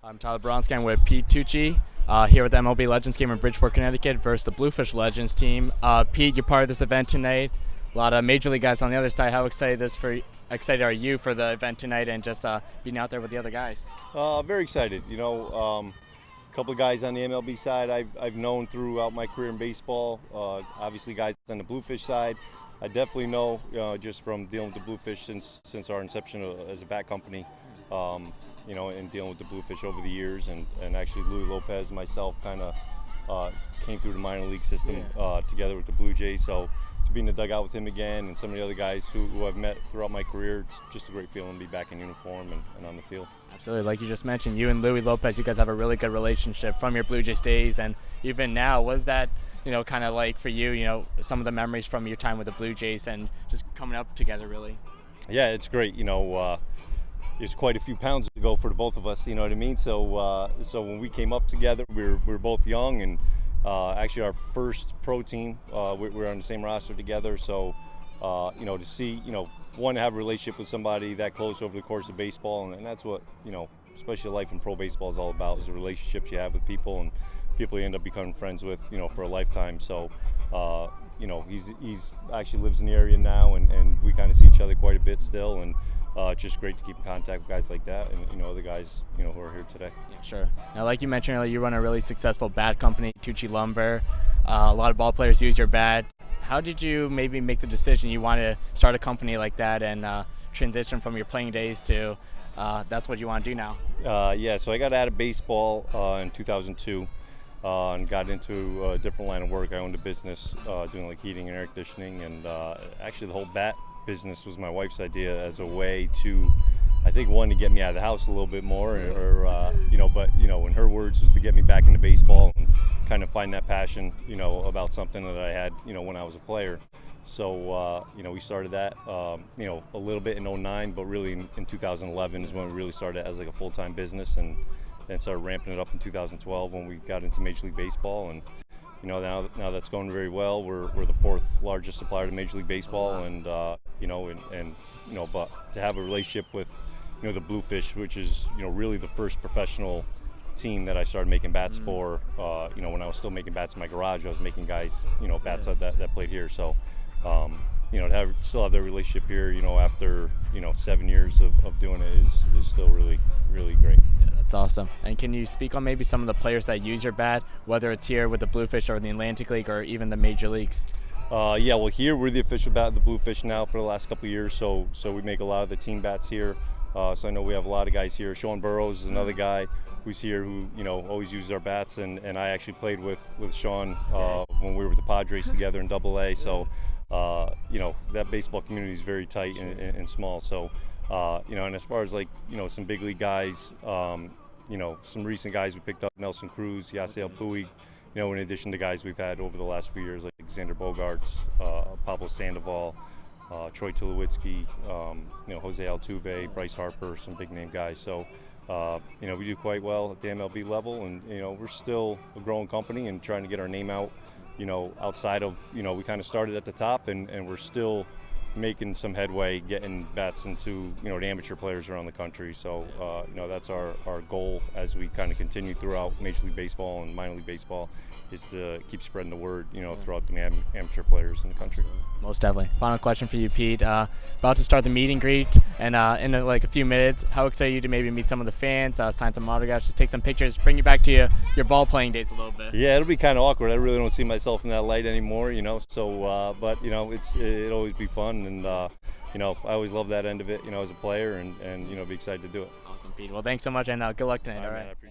I'm Tyler Bronski. I'm with Pete Tucci here with the MLB Legends game in Bridgeport, Connecticut versus the Bluefish Legends team. Pete, you're part of this event tonight. A lot of major league guys on the other side. How excited are you for the event tonight and just being out there with the other guys? Very excited. A couple of guys on the MLB side I've known throughout my career in baseball. Obviously, guys on the Bluefish side, I definitely know just from dealing with the Bluefish since our inception as a bat company. And dealing with the Bluefish over the years, and actually Louie Lopez, myself, kind of came through the minor league system together with the Blue Jays. So to be in the dugout with him again and some of the other guys who I've met throughout my career, it's just a great feeling to be back in uniform and on the field. Absolutely. Like you just mentioned, you and Louie Lopez, you guys have a really good relationship from your Blue Jays days, and even now, was that kind of like for you, some of the memories from your time with the Blue Jays and just coming up together, really? Yeah, it's great. It's quite a few pounds to go for the both of us, you know what I mean? So when we came up together, we were both young, and actually our first pro team, we were on the same roster together. So, to see, one, to have a relationship with somebody that close over the course of baseball, and that's what, especially life in pro baseball is all about, is the relationships you have with people and people you end up becoming friends with, for a lifetime. So, he's actually lives in the area now, and we kind of see each other quite a bit still, and it's just great to keep in contact with guys like that and other guys who are here today. Yeah, sure. Now, like you mentioned earlier, you run a really successful bat company, Tucci Lumber. A lot of ball players use your bat. How did you maybe make the decision you want to start a company like that and transition from your playing days to that's what you want to do now? So I got out of baseball in 2002 and got into a different line of work. I owned a business doing like heating and air conditioning, and actually the whole bat business was my wife's idea as a way to, I think, one, to get me out of the house a little bit more, but in her words, was to get me back into baseball and kind of find that passion, about something that I had, when I was a player. So, we started that, a little bit in 2009, but really in 2011 is when we really started as like a full-time business, and then started ramping it up in 2012 when we got into Major League Baseball. And now that's going very well. We're the fourth largest supplier to Major League Baseball, and but to have a relationship with the Bluefish, which is really the first professional team that I started making bats for. When I was still making bats in my garage, I was making guys bats that played here. So to still have that relationship here, after 7 years of doing it is still really, really great. That's awesome. And can you speak on maybe some of the players that use your bat, whether it's here with the Bluefish or the Atlantic League or even the major leagues? Here we're the official bat of the Bluefish now for the last couple of years, so we make a lot of the team bats here. So I know we have a lot of guys here. Burroughs is another guy who's here who always uses our bats, and I actually played with Sean when we were with the Padres together in AA. So that baseball community is very tight and small. So and as far as some big league guys, some recent guys we picked up, Nelson Cruz, Yasiel Puig, in addition to guys we've had over the last few years like Xander Bogaerts, Pablo Sandoval, Troy Tulowitzki, Jose Altuve, Bryce Harper, some big name guys. So we do quite well at the MLB level, and we're still a growing company and trying to get our name out, outside of, we kind of started at the top, and we're still making some headway getting bats into the amateur players around the country. So that's our goal as we kind of continue throughout Major League Baseball and minor league baseball, is to keep spreading the word throughout the amateur players in the country. Most definitely. Final question for you, Pete. About to start the meet and greet, and in a few minutes, how excited are you to maybe meet some of the fans, sign some autographs, just take some pictures, bring you back to your ball playing days a little bit? Yeah, it'll be kind of awkward. I really don't see myself in that light anymore, so but it'll always be fun, and I always love that end of it, as a player, and be excited to do it. Awesome, Pete. Well, thanks so much, and good luck tonight. All right. Man, I appreciate it.